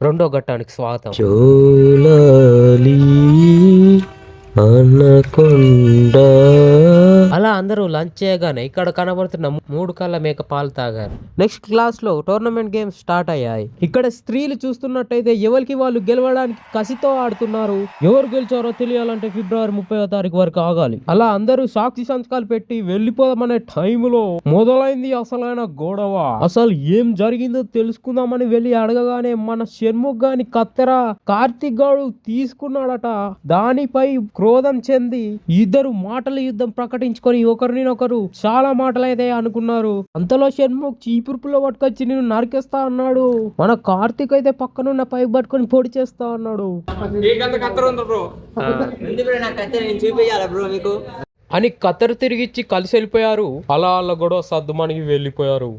రెండో ఘట్టానికి స్వాగతం. జోలాలి అనకొండ. అలా అందరూ లంచ్ చేయగానే ఇక్కడ కనబడుతున్న 3 కళ్ళ మేక పాలు తాగారు. నెక్స్ట్ క్లాస్ లో టోర్నమెంట్ గేమ్స్ స్టార్ట్ అయ్యాయి. ఇక్కడ స్త్రీలు చూస్తున్నట్టయితే ఎవరికి వాళ్ళు గెలవడానికి కసితో ఆడుతున్నారు. ఎవరు గెలిచారో తెలియాలంటే ఫిబ్రవరి 30వ తారీఖు వరకు ఆగాలి. అలా అందరూ సాక్షి సంతకాలు పెట్టి వెళ్లిపోదామనే టైంలో మొదలైంది అసలైన గొడవ. అసలు ఏం జరిగిందో తెలుసుకుందామని వెళ్ళి అడగగానే మన షణ్ముఖ్ గాని కత్తెర కార్తిక్ గాడు తీసుకున్నాడట. దానిపై క్రోధం చెంది ఇద్దరు మాటల యుద్ధం ప్రకటించుకొని ఒకరినొకరు చాలా మాటలైతే అనుకున్నారు. అంతలో షణ్ముఖ్ చీపురుపులో పట్టుకొచ్చి నేను నరికేస్తా అన్నాడు. మన కార్తిక్ అయితే పక్కనున్న పైప్ పట్టుకొని పొడి చేస్తా అన్నాడు. అని కత్తెర తిరిగిచ్చి కలిసి వెళ్ళిపోయారు. అలా అలా గొడవ సర్దుమణికి వెళ్ళిపోయారు.